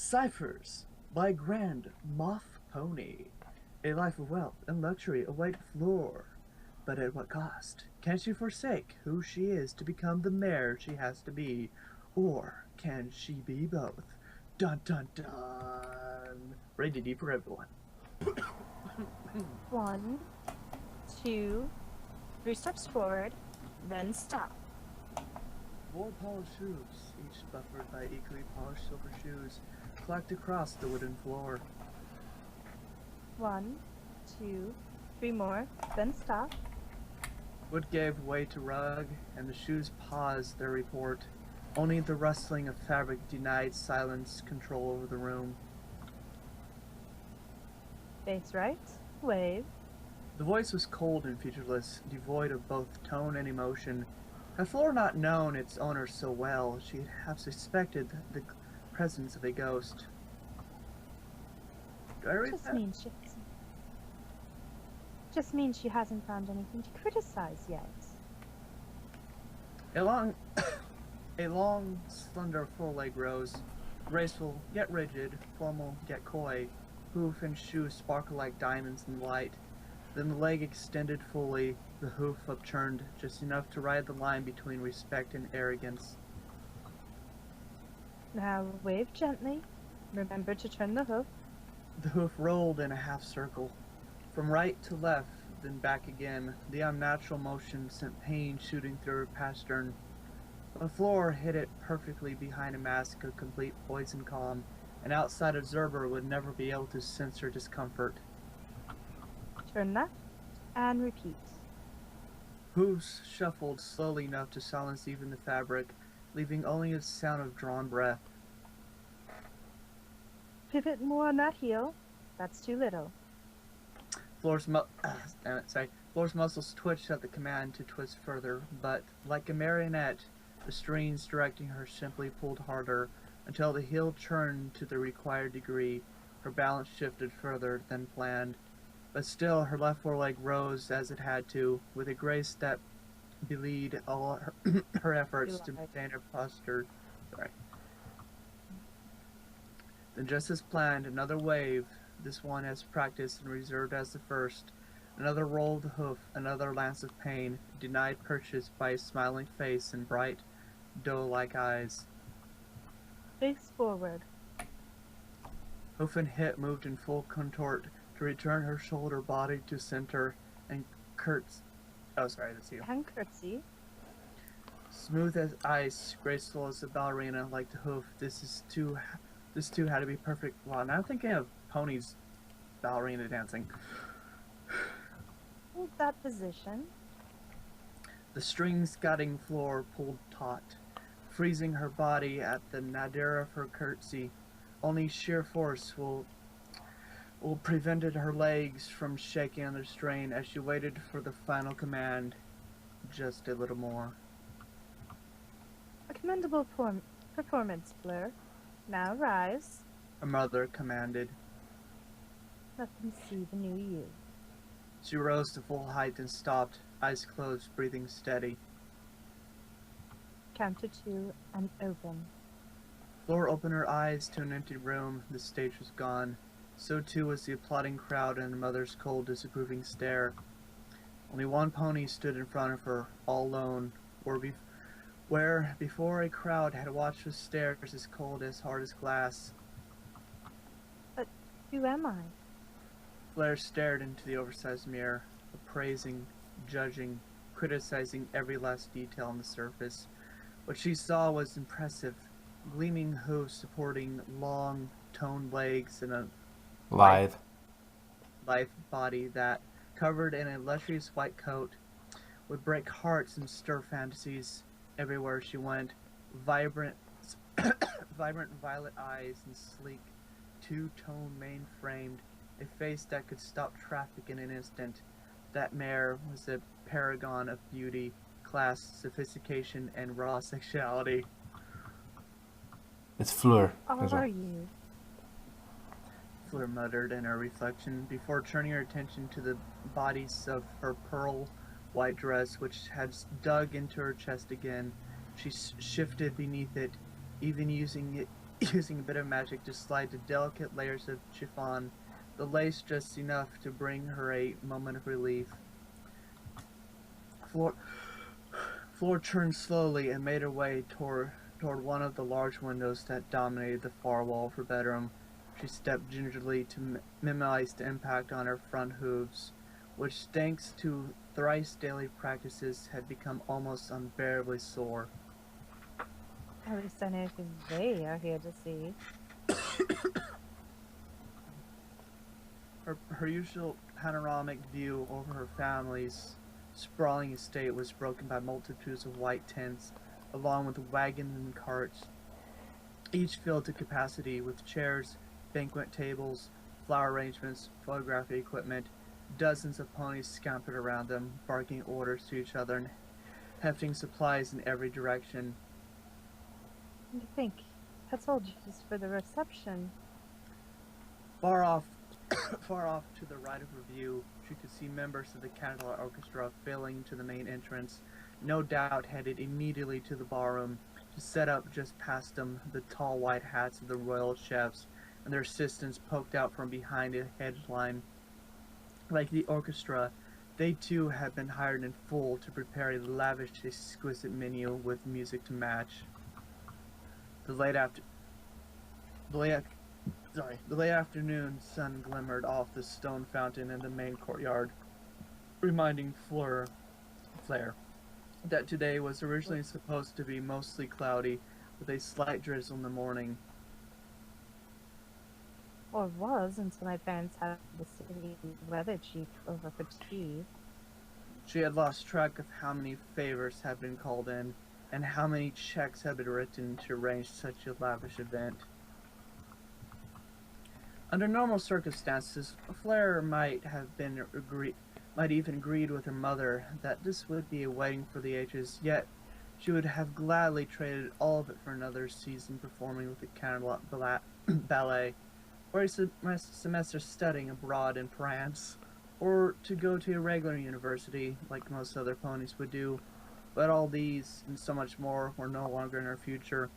Ciphers by Grand Moff Pony. A life of wealth and luxury await Floor. But at what cost? Can she forsake who she is to become the mare she has to be? Or can she be both? Dun dun dun! Rated D for everyone. One, two, three steps forward, then stop. 4 polished hooves, each buffered by equally polished silver shoes, clacked across the wooden floor. One, two, three more, then stop. Wood gave way to rug, and the shoes paused their report. Only the rustling of fabric denied silence control over the room. Face right, wave. The voice was cold and featureless, devoid of both tone and emotion. Had Flora not known its owner so well, she'd have suspected the presence of a ghost. Do I read that? Just means she hasn't found anything to criticize yet. A long, slender four-leg rose, graceful yet rigid, formal yet coy. Hoof and shoe sparkle like diamonds in the light. Then the leg extended fully, the hoof upturned just enough to ride the line between respect and arrogance. Now wave gently. Remember to turn the hoof. The hoof rolled in a half circle, from right to left, then back again. The unnatural motion sent pain shooting through her pastern. The floor hit it perfectly behind a mask of complete poise and calm. An outside observer would never be able to sense her discomfort. Turn left, and repeat. Hooves shuffled slowly enough to silence even the fabric, leaving only a sound of drawn breath. Pivot more on that heel. That's too little. Floor's muscles twitched at the command to twist further, but, like a marionette, the strings directing her simply pulled harder, until the heel turned to the required degree. Her balance shifted further than planned. But still, her left foreleg rose as it had to, with a grace that belied all her efforts to maintain her posture. Then, just as planned, another wave, this one as practiced and reserved as the first. Another roll of the hoof, another lance of pain, denied purchase by a smiling face and bright, doe-like eyes. Face forward. Hoof and hip moved in full contort to return her shoulder body to center and And curtsy. Smooth as ice, graceful as a ballerina like the hoof, this too had to be perfect. Wow, now I'm thinking of Pony's ballerina dancing. Hold that position. The string-scatting floor pulled taut, freezing her body at the nadir of her curtsy. Only sheer force will prevented her legs from shaking under strain as she waited for the final command. Just a little more. A commendable performance, Fleur. Now rise. Her mother commanded. Let them see the new you. She rose to full height and stopped, eyes closed, breathing steady. Count to 2 and open. Flora opened her eyes to an empty room. The stage was gone. So too was the applauding crowd and her mother's cold, disapproving stare. Only one pony stood in front of her, all alone, where before a crowd had watched with stares as cold, as hard as glass. But who am I? Blair stared into the oversized mirror, appraising, judging, criticizing every last detail on the surface. What she saw was impressive. Gleaming hooves supporting long, toned legs and a lithe body that, covered in a luxurious white coat, would break hearts and stir fantasies everywhere she went. Vibrant violet eyes and sleek, two-tone mane framed, a face that could stop traffic in an instant. That mare was a paragon of beauty, class, sophistication, and raw sexuality. It's Fleur. Are you? Fleur muttered in her reflection, before turning her attention to the bodice of her pearl white dress, which had dug into her chest again. She shifted beneath it, even using using a bit of magic to slide the delicate layers of chiffon, the lace just enough to bring her a moment of relief. Floor turned slowly and made her way toward one of the large windows that dominated the far wall of her bedroom. She stepped gingerly to minimize the impact on her front hooves, which, thanks to thrice daily practices, had become almost unbearably sore. At least I know because they are here to see. Her usual panoramic view over her family's sprawling estate was broken by multitudes of white tents, along with wagons and carts, each filled to capacity with chairs, banquet tables, flower arrangements, photography equipment. Dozens of ponies scampered around them, barking orders to each other and hefting supplies in every direction. You think that's all just for the reception? Far off to the right of her view, she could see members of the Candlelight Orchestra filing to the main entrance, no doubt headed immediately to the ballroom, to set up just past them the tall white hats of the royal chefs, and their assistants poked out from behind a hedge line. Like the orchestra, they too had been hired in full to prepare a lavish, exquisite menu with music to match. The late afternoon sun glimmered off the stone fountain in the main courtyard, reminding Fleur that today was originally supposed to be mostly cloudy, with a slight drizzle in the morning. Or was, until my parents had the city weather chief over for tea. She had lost track of how many favors had been called in, and how many checks had been written to arrange such a lavish event. Under normal circumstances, Fleur might even agreed with her mother that this would be a wedding for the ages, yet she would have gladly traded all of it for another season performing with the Candlelight Ballet, or a semester studying abroad in France, or to go to a regular university, like most other ponies would do. But all these, and so much more, were no longer in her future.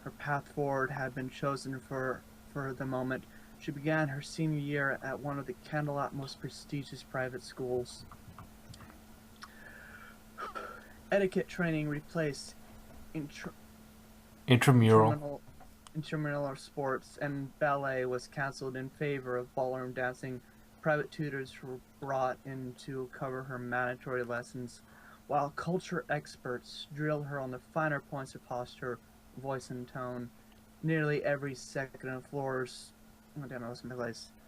Her path forward had been chosen for the moment. She began her senior year at one of the Candlelight most prestigious private schools. Etiquette training replaced Intramural. intramural sports, and ballet was cancelled in favor of ballroom dancing. Private tutors were brought in to cover her mandatory lessons, while culture experts drilled her on the finer points of posture, voice, and tone. Nearly every second of Floor's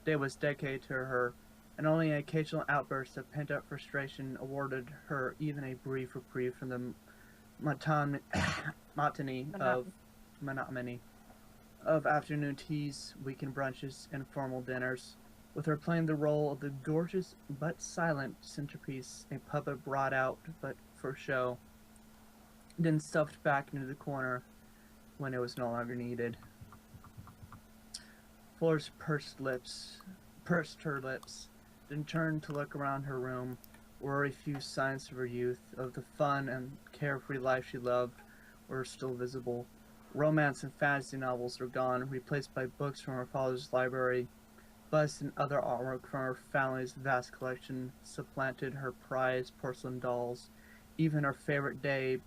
day was dedicated to her, and only an occasional outburst of pent-up frustration awarded her even a brief reprieve from the monotony of afternoon teas, weekend brunches, and formal dinners, with her playing the role of the gorgeous but silent centerpiece, a puppet brought out but for show, then stuffed back into the corner when it was no longer needed. Floor's pursed her lips, then turned to look around her room, where a few signs of her youth, of the fun and carefree life she loved, were still visible. Romance and fantasy novels were gone, replaced by books from her father's library. Busts and other artwork from her family's vast collection supplanted her prized porcelain dolls. Even her favorite daybed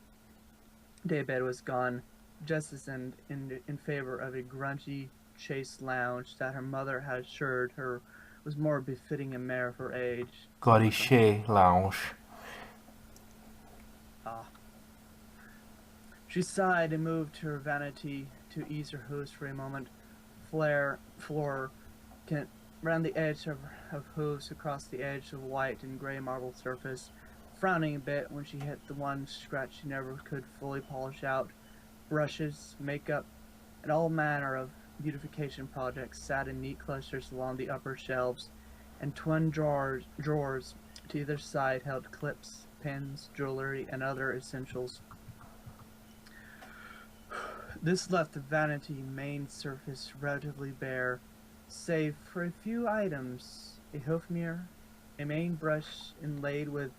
was gone, just as in favor of a grungy, chaste lounge that her mother had assured her was more befitting a mare of her age. Cliché lounge. She sighed and moved to her vanity to ease her hooves for a moment. Floor ran the edge of hooves across the edge of white and gray marble surface, frowning a bit when she hit the one scratch she never could fully polish out. Brushes, makeup, and all manner of beautification projects sat in neat clusters along the upper shelves, and twin drawers to either side held clips, pins, jewelry, and other essentials. This left the vanity main surface relatively bare, save for a few items: a hoof mirror, a main brush inlaid with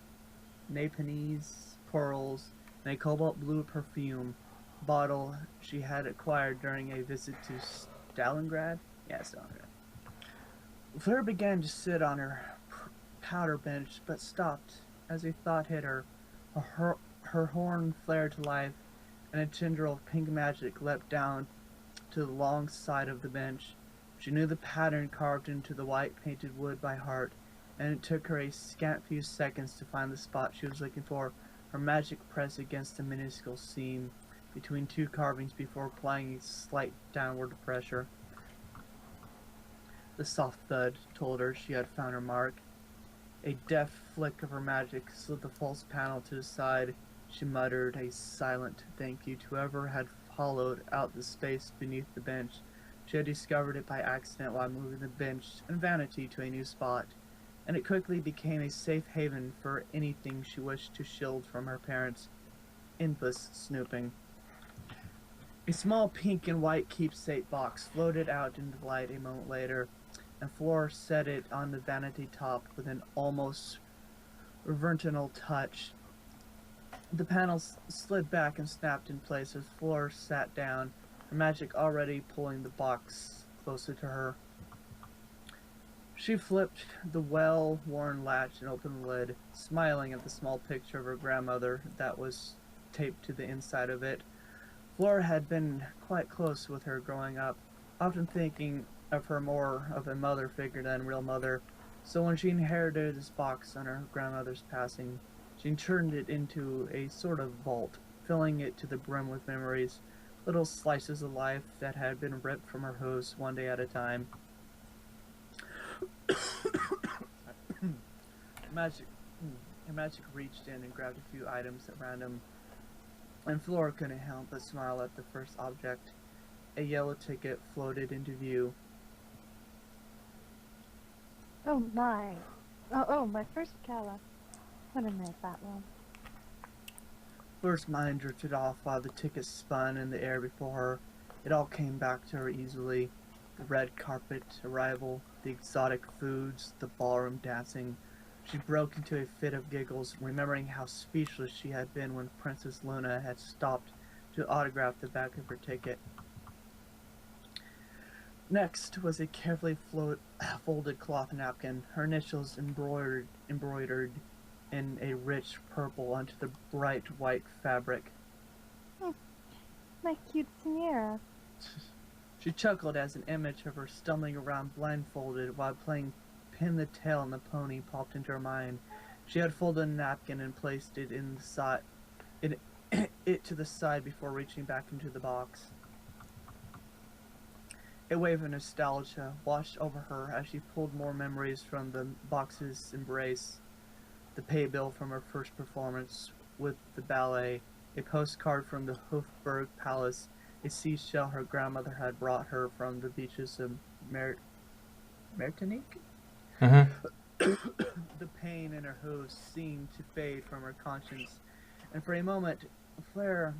Nepalese pearls, and a cobalt blue perfume, bottle she had acquired during a visit to Stalingrad. Yeah, Stalingrad. Fleur began to sit on her powder bench, but stopped as a thought hit her. Her horn flared to life, and a tendril of pink magic leapt down to the long side of the bench. She knew the pattern carved into the white painted wood by heart, and it took her a scant few seconds to find the spot she was looking for. Her magic pressed against a minuscule seam between two carvings before applying a slight downward pressure. The soft thud told her she had found her mark. A deft flick of her magic slid the false panel to the side. She muttered a silent thank you to whoever had hollowed out the space beneath the bench. She had discovered it by accident while moving the bench and vanity to a new spot, and it quickly became a safe haven for anything she wished to shield from her parents' endless snooping. A small pink and white keepsake box floated out into the light a moment later, and Flora set it on the vanity top with an almost reverential touch. The panels slid back and snapped in place as Flora sat down, her magic already pulling the box closer to her. She flipped the well-worn latch and opened the lid, smiling at the small picture of her grandmother that was taped to the inside of it. Flora had been quite close with her growing up, often thinking of her more of a mother figure than real mother, so when she inherited this box on her grandmother's passing, she turned it into a sort of vault, filling it to the brim with memories, little slices of life that had been ripped from her host one day at a time. Magic reached in and grabbed a few items at random, and Flora couldn't help but smile at the first object. A yellow ticket floated into view. Oh my. Oh, my first gala. What a night that was. Flora's mind drifted off while the ticket spun in the air before her. It all came back to her easily. The red carpet arrival, the exotic foods, the ballroom dancing. She broke into a fit of giggles, remembering how speechless she had been when Princess Luna had stopped to autograph the back of her ticket. Next was a carefully folded cloth napkin, her initials embroidered in a rich purple onto the bright white fabric. My cute Samira. She chuckled as an image of her stumbling around blindfolded while playing Pin the Tail on the pony popped into her mind. She had folded a napkin and placed it it to the side before reaching back into the box. A wave of nostalgia washed over her as she pulled more memories from the box's embrace. The pay bill from her first performance with the ballet, a postcard from the Hofburg Palace, a seashell her grandmother had brought her from the beaches of Martinique. The pain in her hose seemed to fade from her conscience, and for a moment, Flora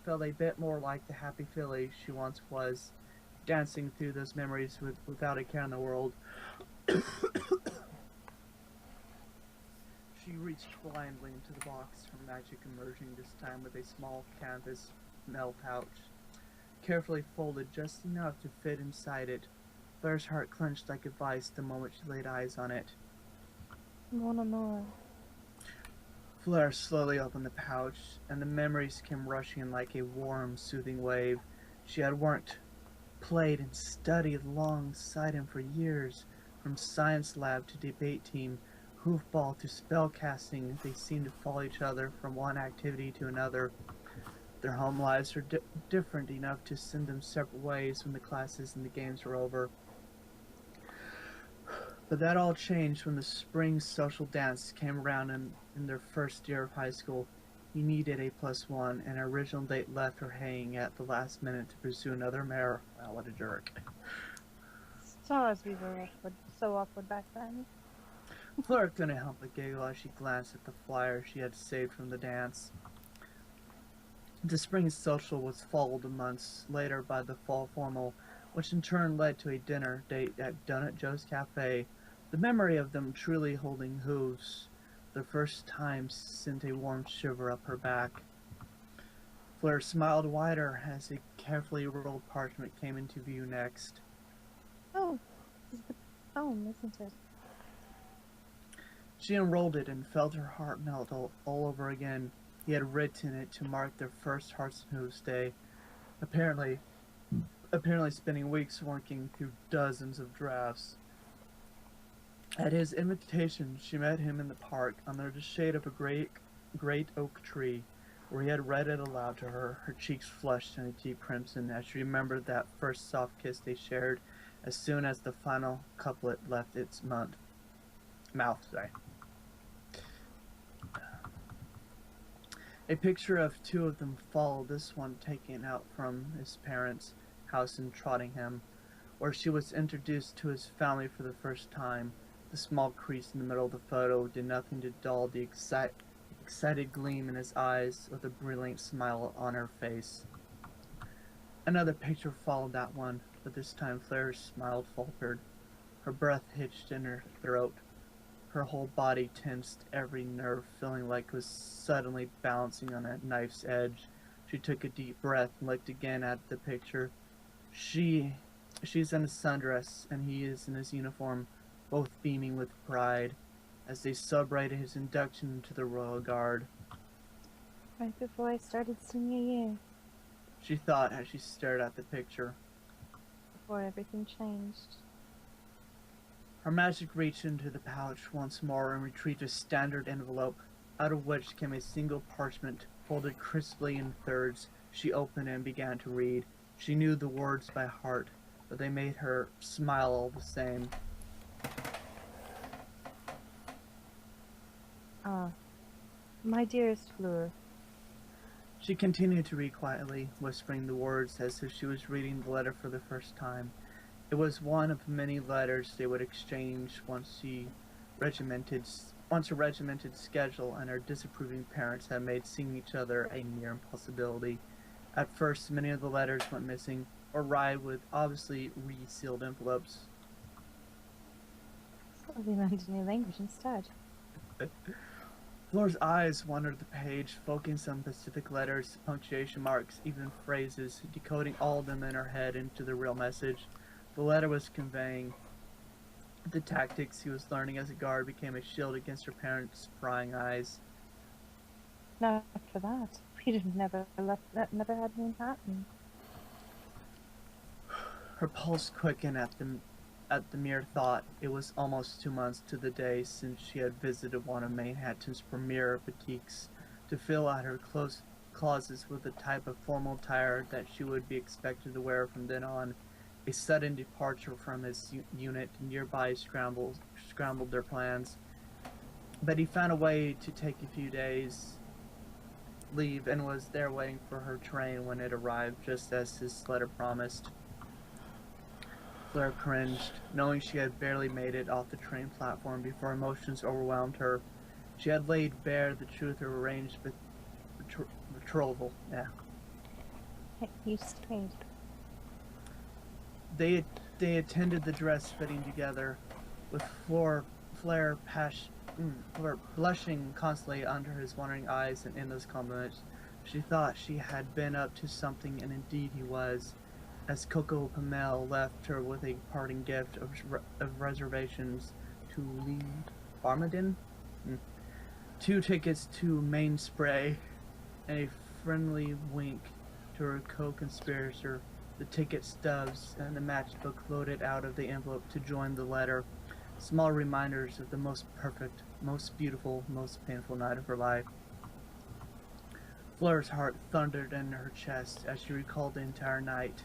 felt a bit more like the happy filly she once was, dancing through those memories without a care in the world. She reached blindly into the box, her magic emerging this time with a small canvas mail pouch, carefully folded just enough to fit inside it. Flora's heart clenched like a vice the moment she laid eyes on it. Mon amour. Flora slowly opened the pouch, and the memories came rushing in like a warm, soothing wave. She had worked, played, and studied alongside him for years. From science lab to debate team, hoofball to spellcasting, they seemed to follow each other from one activity to another. Their home lives were different enough to send them separate ways when the classes and the games were over. But that all changed when the spring social dance came around in their first year of high school. He needed a +1, and her original date left her hanging at the last minute to pursue another mare. Wow, what a jerk. So as we were so awkward back then. Flora couldn't help but giggle as she glanced at the flyer she had saved from the dance. The spring social was followed months later by the fall formal, which in turn led to a dinner date at Donut Joe's Cafe. The memory of them truly holding hooves the first time sent a warm shiver up her back. Fleur smiled wider as a carefully rolled parchment came into view next. Oh, this is the poem, isn't it? She unrolled it and felt her heart melt all over again. He had written it to mark their first Hearts and Hooves Day, apparently spending weeks working through dozens of drafts. At his invitation, she met him in the park under the shade of a great oak tree, where he had read it aloud to her. Her cheeks flushed in a deep crimson as she remembered that first soft kiss they shared as soon as the final couplet left its mouth. A picture of two of them followed, this one taken out from his parents' house in Trottingham, where she was introduced to his family for the first time. The small crease in the middle of the photo did nothing to dull the excited gleam in his eyes with a brilliant smile on her face. Another picture followed that one, but this time Flair's smile faltered. Her breath hitched in her throat. Her whole body tensed, every nerve feeling like it was suddenly balancing on a knife's edge. She took a deep breath and looked again at the picture. She's in a sundress, and he is in his uniform, both beaming with pride, as they celebrated his induction into the Royal Guard. Right before I started senior year. She thought as she stared at the picture. Before everything changed. Her magic reached into the pouch once more and retrieved a standard envelope, out of which came a single parchment, folded crisply in thirds. She opened it and began to read. She knew the words by heart, but they made her smile all the same. My dearest Fleur. She continued to read quietly, whispering the words as if she was reading the letter for the first time. It was one of many letters they would exchange once a regimented schedule and her disapproving parents had made seeing each other a near impossibility. At first, many of the letters went missing or arrived with obviously resealed envelopes. So we learned a new language instead. Flora's eyes wandered the page, focusing on specific letters, punctuation marks, even phrases, decoding all of them in her head into the real message. The letter was conveying the tactics he was learning as a guard became a shield against her parents' prying eyes. Not for that. We'd never had Manhattan. Her pulse quickened at the mere thought. It was almost 2 months to the day since she had visited one of Manhattan's premier boutiques to fill out her closets with the type of formal attire that she would be expected to wear from then on. A sudden departure from his unit nearby scrambled their plans, but he found a way to take a few days' leave and was there waiting for her train when it arrived, just as his letter promised. Fleur cringed, knowing she had barely made it off the train platform before emotions overwhelmed her. She had laid bare the truth of her arranged betrothal. You stayed. They attended the dress fitting together, with Fleur blushing constantly under his wondering eyes and endless compliments. She thought she had been up to something, and indeed he was, as Coco Pamel left her with a parting gift of reservations to leave Barmadin, 2 tickets to Mainspray, and a friendly wink to her co-conspirator. The ticket stubs and the matchbook floated out of the envelope to join the letter, small reminders of the most perfect, most beautiful, most painful night of her life. Fleur's heart thundered in her chest as she recalled the entire night.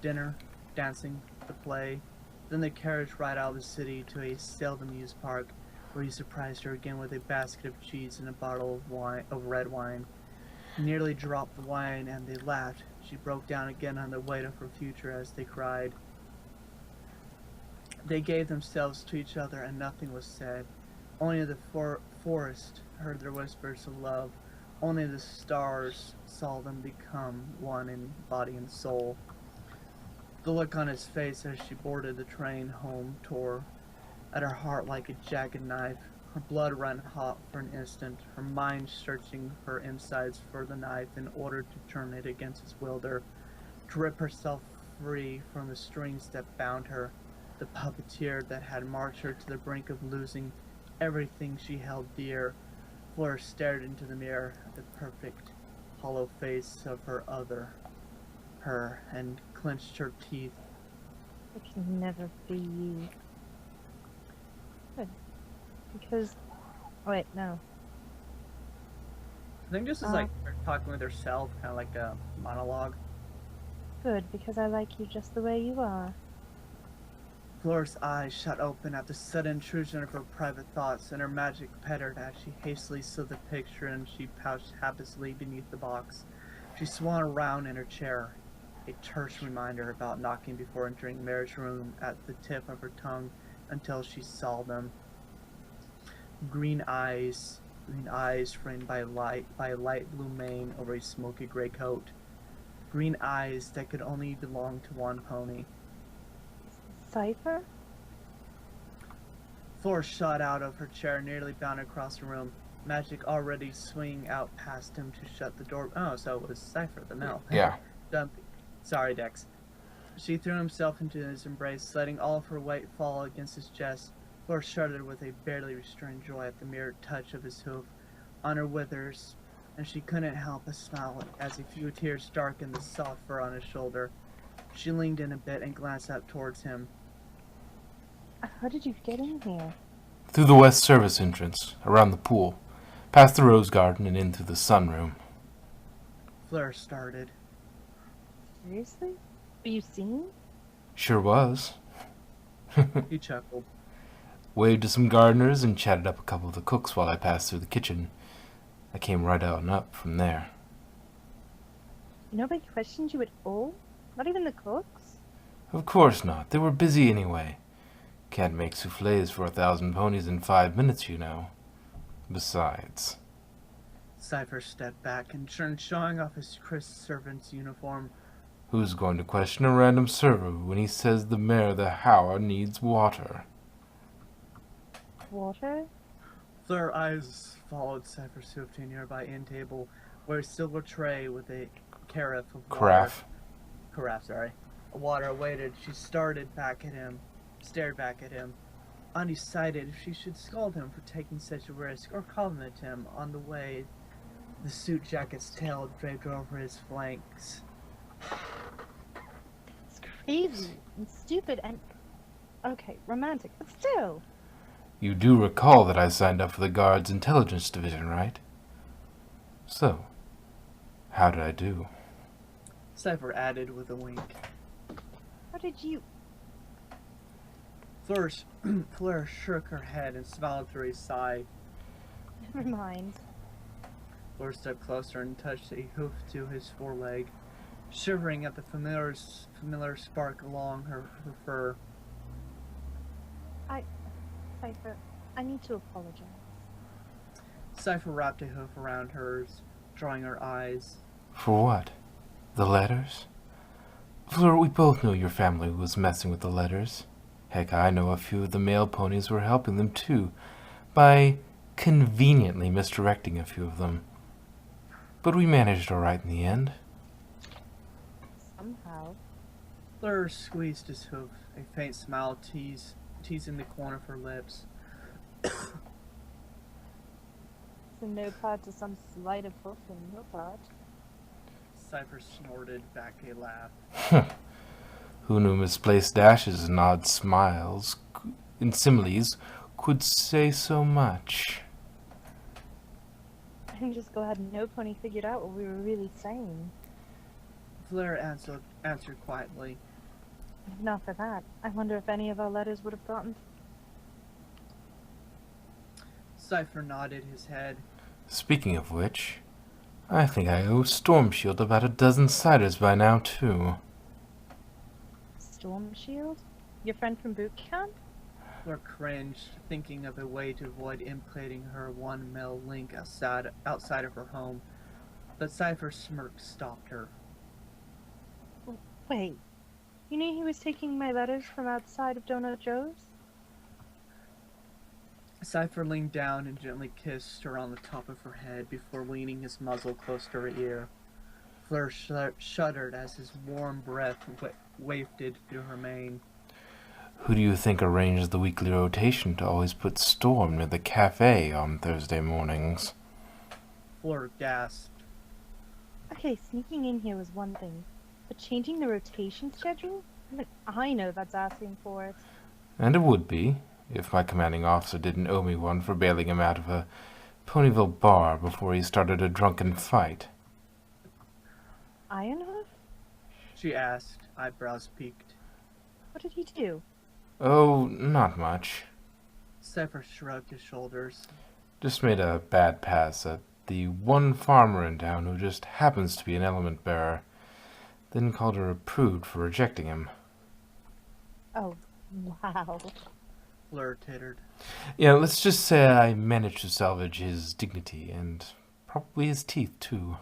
Dinner, dancing, the play, then the carriage ride out of the city to a sailed-amused park, where he surprised her again with a basket of cheese and a bottle of red wine. He nearly dropped the wine, and they laughed. She broke down again on the weight of her future as they cried. They gave themselves to each other, and nothing was said. Only the forest heard their whispers of love. Only the stars saw them become one in body and soul. The look on his face as she boarded the train home tore at her heart like a jagged knife. Her blood ran hot for an instant, her mind searching her insides for the knife in order to turn it against its wielder, to rip herself free from the strings that bound her, the puppeteer that had marched her to the brink of losing everything she held dear. Fleur stared into the mirror at the perfect, hollow face of her, and clenched her teeth. It can never be you. Good. Because... wait, no. I think this is like her talking with herself, kind of like a monologue. Good, because I like you just the way you are. Flora's eyes shut open at the sudden intrusion of her private thoughts, and her magic pettered as she hastily sealed the picture and she pouched haplessly beneath the box. She swung around in her chair, a terse reminder about knocking before entering Mary's room at the tip of her tongue until she saw them. Green eyes framed by a light blue mane over a smoky gray coat. Green eyes that could only belong to one pony. Cipher? Flora shot out of her chair, nearly bounded across the room, magic already swinging out past him to shut the door. Oh, so it was Cipher, the mill. Yeah. Sorry, Dex. She threw himself into his embrace, letting all of her weight fall against his chest. Flora shuddered with a barely restrained joy at the mere touch of his hoof on her withers, and she couldn't help but smile as a few tears darkened the soft fur on his shoulder. She leaned in a bit and glanced up towards him. How did you get in here? Through the west service entrance, around the pool, past the rose garden and in through the sunroom. Fleur started. Seriously? Were you seen? Sure was. He chuckled. Waved to some gardeners and chatted up a couple of the cooks while I passed through the kitchen. I came right out and up from there. Nobody questioned you at all? Not even the cooks? Of course not. They were busy anyway. Can't make soufflés for 1,000 ponies in 5 minutes, you know. Besides... Cipher stepped back and turned, showing off his crisp servant's uniform. Who's going to question a random server when he says the mare the Hour needs water? Water? Fleur's eyes followed Cipher swift to a nearby inn table, where a silver tray with a carafe of water... water awaited. She stared back at him, undecided if she should scold him for taking such a risk or compliment him on the way the suit jacket's tail draped over his flanks. It's crazy and stupid and... okay, romantic, but still. You do recall that I signed up for the Guard's Intelligence Division, right? So, how did I do? Cipher added with a wink. How did you... Fleur shook her head and smiled through a sigh. Never mind. Fleur stepped closer and touched a hoof to his foreleg, shivering at the familiar spark along her fur. Cipher, I need to apologize. Cipher wrapped a hoof around hers, drying her eyes. For what? The letters? Fleur, we both know your family was messing with the letters. Heck, I know a few of the male ponies were helping them too, by conveniently misdirecting a few of them. But we managed all right in the end. Somehow. Fleur squeezed his hoof, a faint smile teasing the corner of her lips. It's a no part to some sleight of hoof on your part. Cipher snorted back a laugh. Who knew misplaced dashes and odd smiles and similes could say so much? I can just go ahead and no pony figured out what we were really saying. Fleur answered quietly. If not for that, I wonder if any of our letters would have gotten... Cipher nodded his head. Speaking of which, I think I owe Storm Shield about a dozen ciders by now, too. Storm Shield? Your friend from boot camp? Fleur cringed, thinking of a way to avoid implicating her one male link outside of her home. But Cipher's smirk stopped her. Wait, you knew he was taking my letters from outside of Donut Joe's? Cypher leaned down and gently kissed her on the top of her head before leaning his muzzle close to her ear. Fleur shuddered as his warm breath wafted through her mane. Who do you think arranged the weekly rotation to always put Storm near the cafe on Thursday mornings? Fleur gasped. Okay, sneaking in here was one thing, but changing the rotation schedule? Even I know that's asking for it. And it would be, if my commanding officer didn't owe me one for bailing him out of a Ponyville bar before he started a drunken fight. Ironhoof? She asked, eyebrows peaked. What did he do? Oh, not much. Cypher shrugged his shoulders. Just made a bad pass at the one farmer in town who just happens to be an element bearer. Then called her a prude for rejecting him. Oh, wow. Fleur tittered. Yeah, let's just say I managed to salvage his dignity, and probably his teeth, too.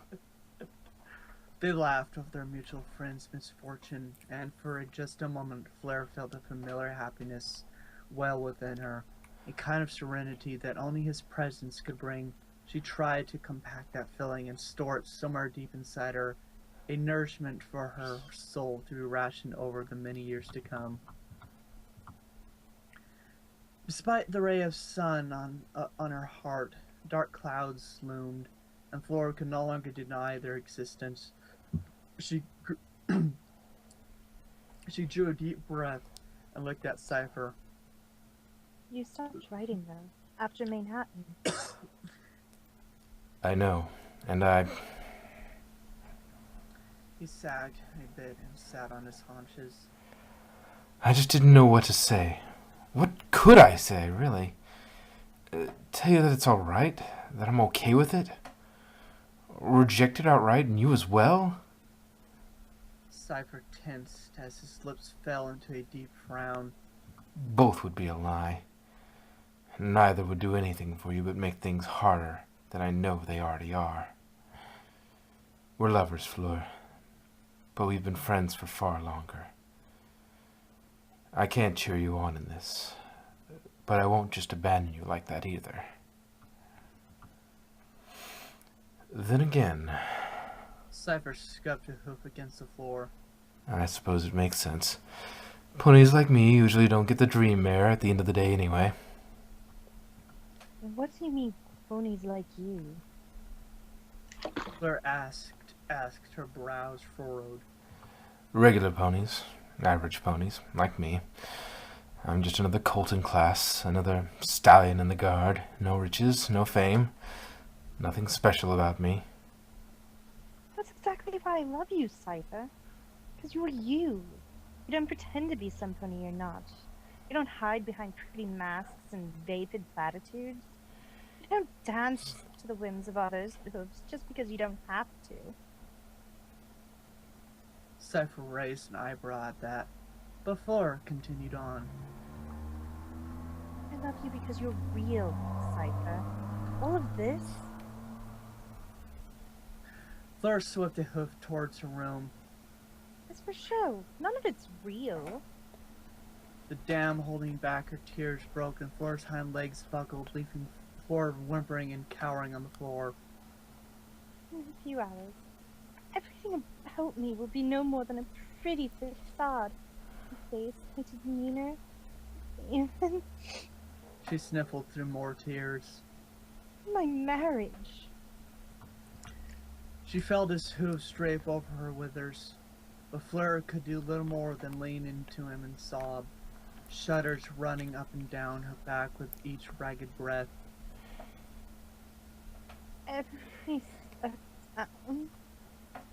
They laughed over their mutual friend's misfortune, and for just a moment Fleur felt a familiar happiness well within her, a kind of serenity that only his presence could bring. She tried to compact that feeling and store it somewhere deep inside her, a nourishment for her soul to be rationed over the many years to come. Despite the ray of sun on her heart, dark clouds loomed, and Flora could no longer deny their existence. She drew a deep breath and looked at Cypher. You stopped writing, though, after Manhattan. I know, and He sagged a bit and sat on his haunches. I just didn't know what to say. What could I say, really? Tell you that it's alright? That I'm okay with it? Reject it outright, and you as well? Cypher tensed as his lips fell into a deep frown. Both would be a lie. Neither would do anything for you but make things harder than I know they already are. We're lovers, Fleur, but we've been friends for far longer. I can't cheer you on in this, but I won't just abandon you like that either. Then again, Cypher scuffed a hoof against the floor. I suppose it makes sense. Ponies like me usually don't get the dream mare at the end of the day anyway. What do you mean, ponies like you? Fleur asked, her brows furrowed. Regular ponies. Average ponies, like me. I'm just another colt in class, another stallion in the guard. No riches, no fame. Nothing special about me. That's exactly why I love you, Cypher. Because you're you. You don't pretend to be some pony you're not. You don't hide behind pretty masks and vapid platitudes. You don't dance to the whims of others' hooves just because you don't have to. Cypher raised an eyebrow at that, but Fleur continued on. I love you because you're real, Cypher. All of this? Fleur swept a hoof towards her room. It's for show. None of it's real. The dam holding back her tears broke and Fleur's hind legs buckled, leaving Fleur whimpering and cowering on the floor. In a few hours, everything about me will be no more than a pretty facade. My face, my demeanor, and She sniffled through more tears. my marriage. She felt his hooves drape over her withers, but Fleur could do little more than lean into him and sob, shudders running up and down her back with each ragged breath. Every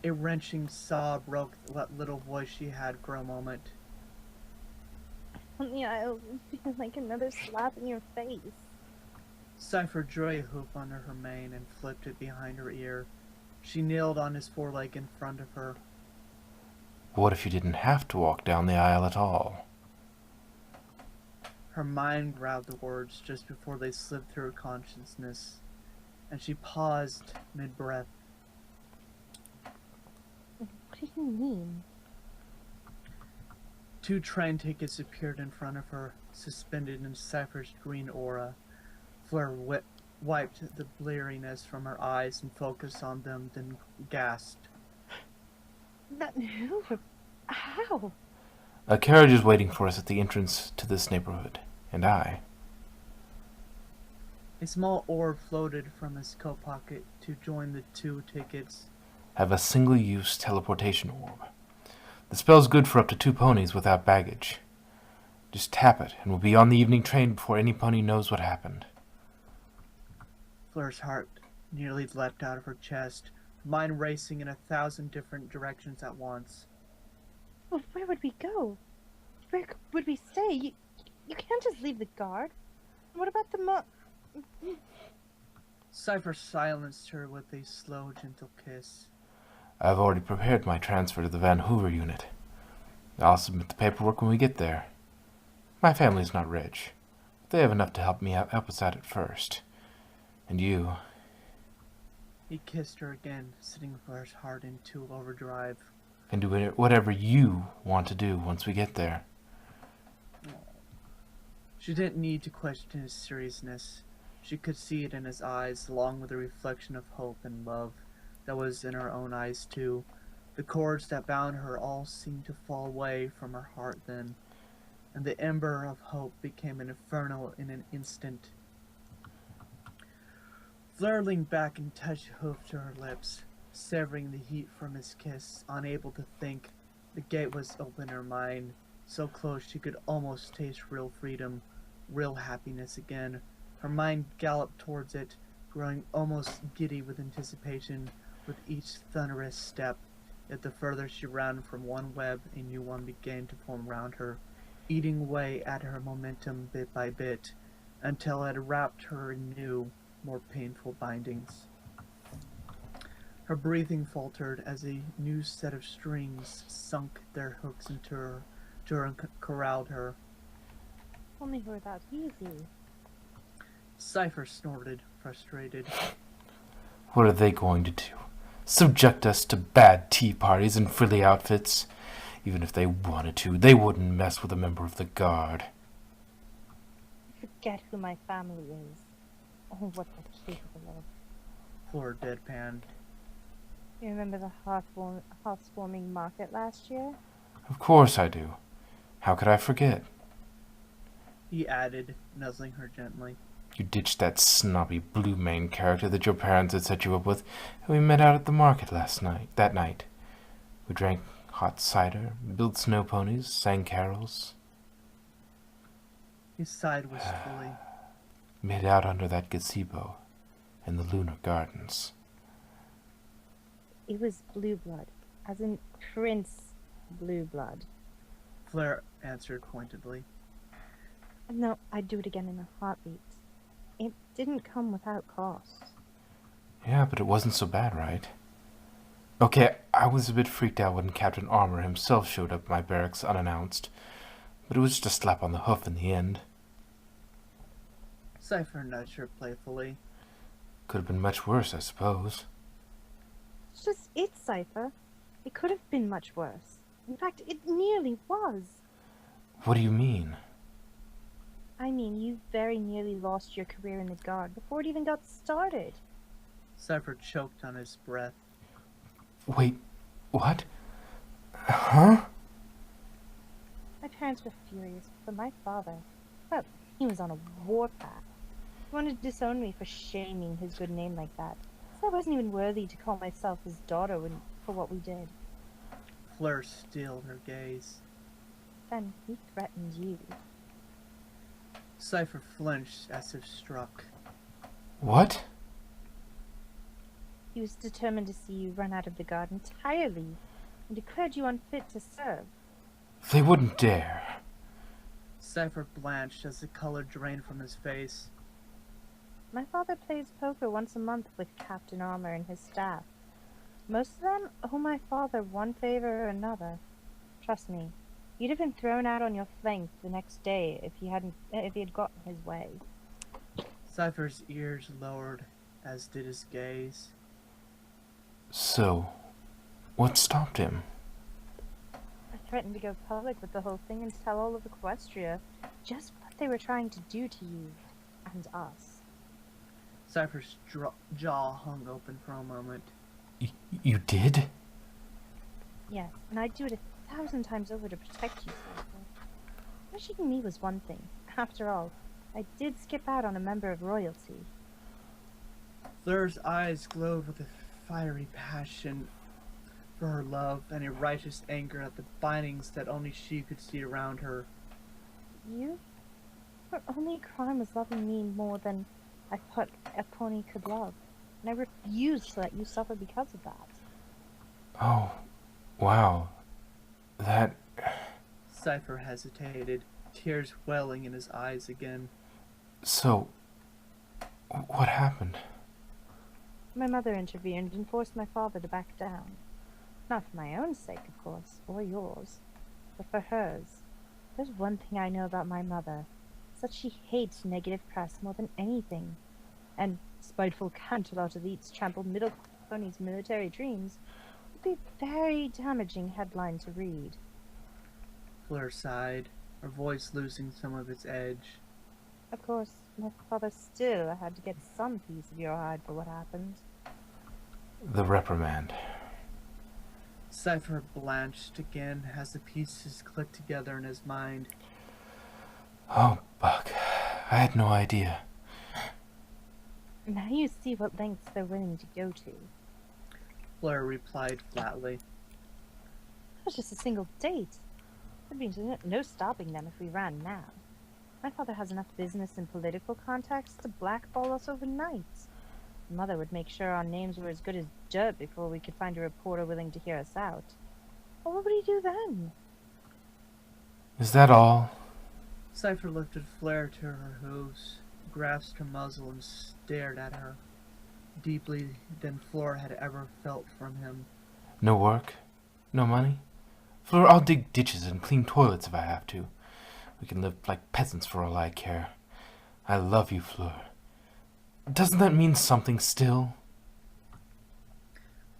A wrenching sob broke what little voice she had for a moment. on the aisle would feel like another slap in your face. Cypher drew a hoof under her mane and flipped it behind her ear. She kneeled on his foreleg in front of her. What if you didn't have to walk down the aisle at all? Her mind grabbed the words just before they slipped through her consciousness, and she paused mid-breath. What do you mean? 2 train tickets appeared in front of her, suspended in Cypher's green aura. Fleur wiped the bleariness from her eyes and focused on them, then gasped. That who? How? A carriage is waiting for us at the entrance to this neighborhood, and I A small orb floated from his coat pocket to join the 2 tickets. have a single-use teleportation orb. The spell's good for up to 2 ponies without baggage. Just tap it, and we'll be on the evening train before any pony knows what happened. Fleur's heart nearly leapt out of her chest, her mind racing in 1,000 different directions at once. Well, where would we go? Where would we stay? You can't just leave the guard. What about the Ciphers silenced her with a slow, gentle kiss. I've already prepared my transfer to the Van Hoover unit. I'll submit the paperwork when we get there. My family's not rich. They have enough to help us out at first. And you... He kissed her again, sending Fleur's heart into overdrive. can do whatever you want to do once we get there. She didn't need to question his seriousness. She could see it in his eyes, along with the reflection of hope and love that was in her own eyes too. The cords that bound her all seemed to fall away from her heart then, and the ember of hope became an inferno in an instant. Fleur leaned back and touched Hoof to her lips, severing the heat from his kiss, unable to think. The gate was open in her mind, so close she could almost taste real freedom, real happiness again. Her mind galloped towards it, growing almost giddy with anticipation with each thunderous step. Yet the further she ran from one web, a new one began to form round her, eating away at her momentum bit by bit, until it wrapped her in new, more painful bindings. Her breathing faltered as a new set of strings sunk their hooks into her and corralled her. Tell me where that's easy. Ciphers snorted, frustrated. What are they going to do? Subject us to bad tea parties and frilly outfits? Even if they wanted to, they wouldn't mess with a member of the guard. Forget who my family is. Or what they're capable of. Poor deadpan. You remember the hearth-warming market last year? Of course I do. How could I forget? He added, nuzzling her gently. You ditched that snobby blue mane character that your parents had set you up with, and we met out at the market that night. We drank hot cider, built snow ponies, sang carols. He sighed wistfully. Made out under that gazebo in the Lunar Gardens. It was blue blood, as in Prince Blue Blood. Fleur answered pointedly. No, I'd do it again in a heartbeat. It didn't come without cost. Yeah, but it wasn't so bad, right? Okay, I was a bit freaked out when Captain Armour himself showed up at my barracks unannounced, but it was just a slap on the hoof in the end. Cipher nudged her playfully. Could have been much worse, I suppose. It's just it, Cipher. It could have been much worse. In fact, it nearly was. What do you mean? I mean, you very nearly lost your career in the Guard before it even got started. Cipher choked on his breath. Wait, what? Huh? My parents were furious, but my father, well, he was on a warpath. He wanted to disown me for shaming his good name like that. So I wasn't even worthy to call myself his daughter for what we did. Fleur steeled her gaze. Then he threatened you. Cipher flinched as if struck. What? He was determined to see you run out of the Guard entirely, and declared you unfit to serve. They wouldn't dare. Cipher blanched as the color drained from his face. My father plays poker once a month with Captain Armour and his staff. Most of them owe my father one favor or another. Trust me, you'd have been thrown out on your flank the next day if he had gotten his way. Cipher's ears lowered, as did his gaze. So, what stopped him? I threatened to go public with the whole thing and tell all of Equestria just what they were trying to do to you and us. Cypher's jaw hung open for a moment. You did? Yes, and I'd do it 1,000 times over to protect you, Cypher. Wishing me was one thing. After all, I did skip out on a member of royalty. Fleur's eyes glowed with a fiery passion for her love and a righteous anger at the bindings that only she could see around her. You? Your only crime was loving me more than I thought a pony could love. And I refused to let you suffer because of that. Oh, wow. That... Cypher hesitated, tears welling in his eyes again. So, what happened? My mother intervened and forced my father to back down. Not for my own sake, of course, or yours, but for hers. There's one thing I know about my mother. It's that she hates negative press more than anything. And spiteful canterlot elites trample middle ponies' military dreams would be a very damaging headline to read. Fleur sighed, her voice losing some of its edge. Of course, my father still had to get some piece of your hide for what happened. The reprimand. Cypher blanched again as the pieces clicked together in his mind. Oh, Buck. I had no idea. Now you see what lengths they're willing to go to. Fleur replied flatly. It was just a single date. There'd be no stopping them if we ran now. My father has enough business and political contacts to blackball us overnight. Mother would make sure our names were as good as dirt before we could find a reporter willing to hear us out. Well, what would he do then? Is that all? Cypher lifted Fleur to her hooves, grasped her muzzle, and stared at her, deeply than Fleur had ever felt from him. No work? No money? Fleur, I'll dig ditches and clean toilets if I have to. We can live like peasants for all I care. I love you, Fleur. Doesn't that mean something still?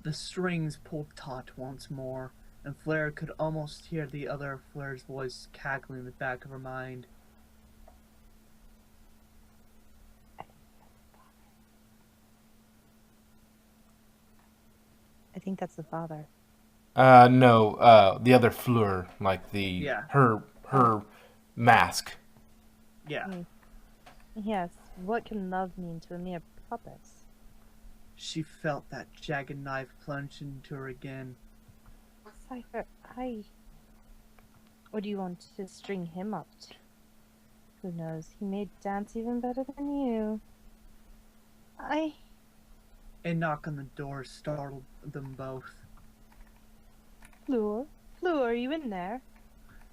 The strings pulled taut once more, and Fleur could almost hear the other Fleur's voice cackling in the back of her mind. I think that's the father. No, the other Fleur, like the... Yeah. Her mask. Yeah. Yes, what can love mean to a mere puppet? She felt that jagged knife plunge into her again. Cypher, Or do you want to string him up? Who knows, he may dance even better than you. A knock on the door startled them both. Fleur? Fleur, are you in there?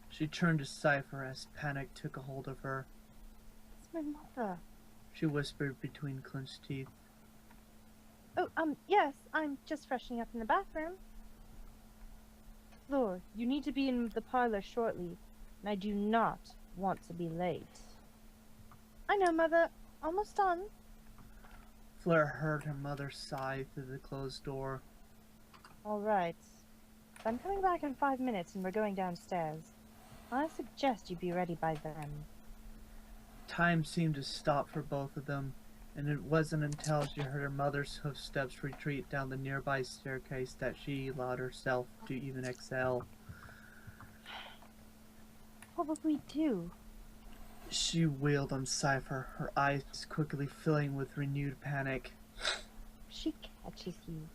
She turned to Cypher as panic took a hold of her. It's my mother. She whispered between clenched teeth. Oh, yes, I'm just freshening up in the bathroom. Fleur, you need to be in the parlor shortly, and I do not want to be late. I know, Mother. Almost done. Fleur heard her mother sigh through the closed door. All right. I'm coming back in 5 minutes, and we're going downstairs. I suggest you be ready by then. Time seemed to stop for both of them, and it wasn't until she heard her mother's footsteps retreat down the nearby staircase that she allowed herself to even exhale. What will we do? She wheeled on Cypher, her eyes quickly filling with renewed panic. She catches you.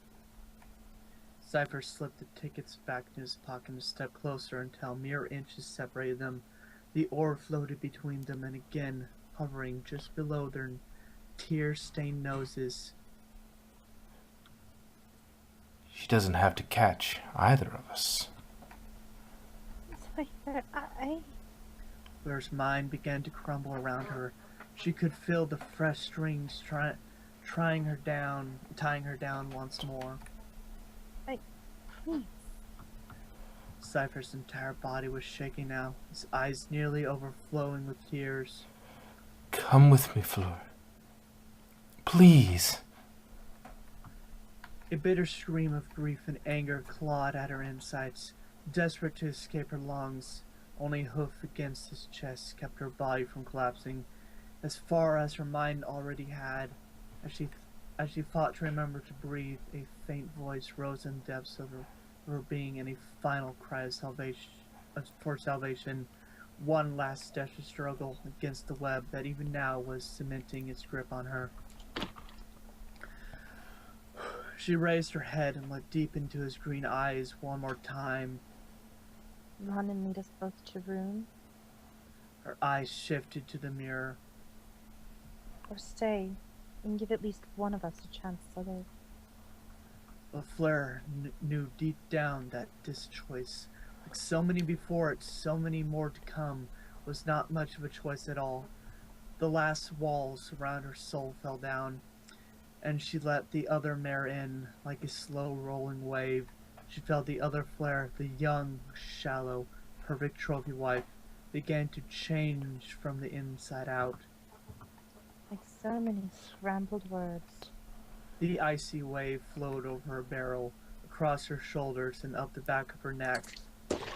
Cypher slipped the tickets back in his pocket and stepped closer until mere inches separated them. The orb floated between them and again, hovering just below their tear-stained noses. She doesn't have to catch either of us. Cypher, Fleur's mind began to crumble around her. She could feel the fresh strings tying her down once more. Please. Cypher's entire body was shaking now, his eyes nearly overflowing with tears. Come with me, Fleur. Please. A bitter scream of grief and anger clawed at her insides, desperate to escape her lungs. Only a hoof against his chest kept her body from collapsing, as far as her mind already had. As she fought to remember to breathe, a faint voice rose in the depths of her being in a final cry of salvation, for salvation. One last desperate struggle against the web that even now was cementing its grip on her. She raised her head and looked deep into his green eyes one more time. Run and lead us both to room, Her eyes shifted to the mirror. or stay and give at least one of us a chance to live. But Fleur knew deep down that this choice, like so many before it, so many more to come, was not much of a choice at all. The last walls around her soul fell down, and she let the other mare in like a slow rolling wave. She felt the other Fleur, the young, shallow, perfect trophy wife, began to change from the inside out. Like so many scrambled words. The icy wave flowed over her barrel, across her shoulders, and up the back of her neck.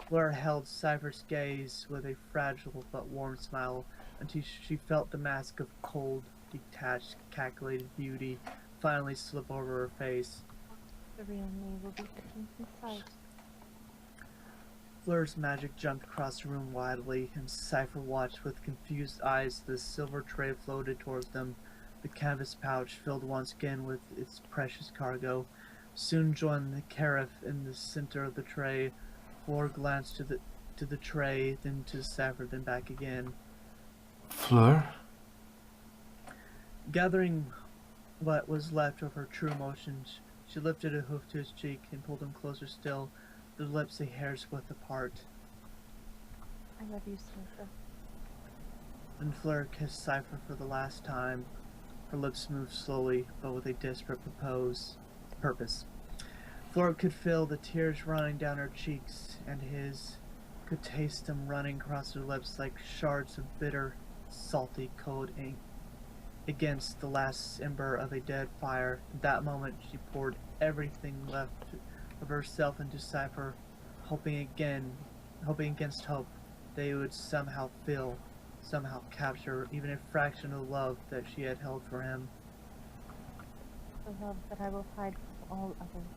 Fleur held Ciphers' gaze with a fragile but warm smile until she felt the mask of cold, detached, calculated beauty finally slip over her face. The real me will be looking from sight. Fleur's magic jumped across the room wildly, and Cipher watched with confused eyes as the silver tray floated towards them. The canvas pouch, filled once again with its precious cargo, soon joined the carafe in the center of the tray. Fleur glanced to the tray, then to Cipher, then back again. Fleur? Gathering what was left of her true emotions, she lifted a hoof to his cheek and pulled him closer still, the lips a hair's width apart. I love you, Cipher. Then Fleur kissed Cipher for the last time. Her lips moved slowly, but with a desperate purpose. Fleur could feel the tears running down her cheeks, and his could taste them running across her lips like shards of bitter, salty, cold ink against the last ember of a dead fire. At that moment, she poured everything left of herself into Cipher, hoping against hope, they would somehow feel, somehow capture even a fraction of the love that she had held for him. The love that I will hide from all others.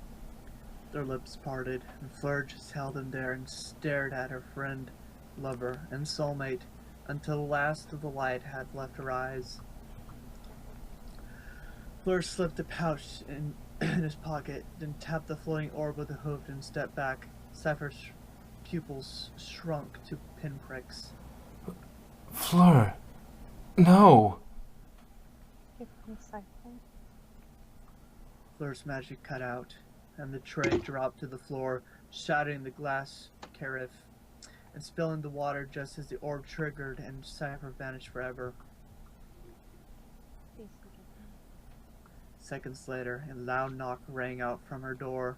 Their lips parted, and Fleur just held him there and stared at her friend, lover, and soulmate until the last of the light had left her eyes. Fleur slipped the pouch in his pocket, then tapped the floating orb with a hoof and stepped back. Cypher's pupils shrunk to pinpricks. Fleur! No! Give me Cipher. Fleur's magic cut out, and the tray dropped to the floor, shattering the glass carafe and spilling the water just as the orb triggered and Cipher vanished forever. Please forgive me. Seconds later, a loud knock rang out from her door.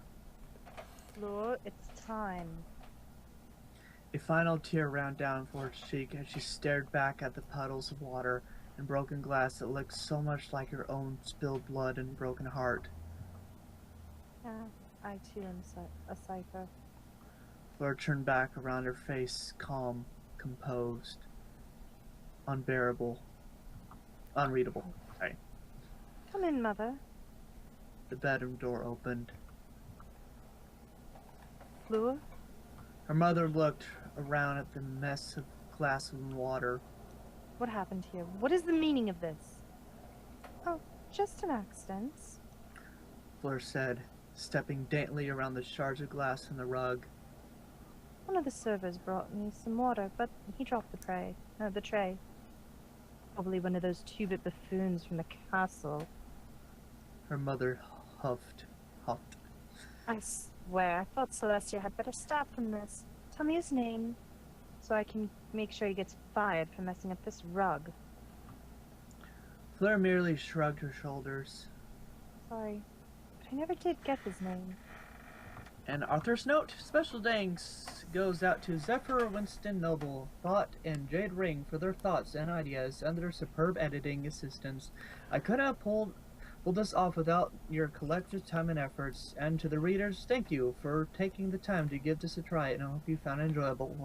Fleur, it's time. A final tear ran down Fleur's cheek as she stared back at the puddles of water and broken glass that looked so much like her own spilled blood and broken heart. Yeah, I too am a Cipher. Fleur turned back around, her face calm, composed, unbearable, unreadable. Sorry. Come in, Mother. The bedroom door opened. Fleur? Her mother looked around at the mess of glass and water. What happened here? What is the meaning of this? Oh, just an accident. Fleur said, stepping daintily around the shards of glass and the rug. One of the servers brought me some water, but he dropped the tray. Probably one of those two-bit buffoons from the castle. Her mother huffed. I swear, I thought Celestia had better stop from this. Tell me his name, so I can make sure he gets fired for messing up this rug. Fleur merely shrugged her shoulders. Sorry, but I never did get his name. And Arthur's note, special thanks goes out to Zephyr, Winston Noble, Thought, and Jade Ring for their thoughts and ideas and their superb editing assistance. I could have pulled this off without your collective time and efforts. And to the readers, thank you for taking the time to give this a try, and I hope you found it enjoyable.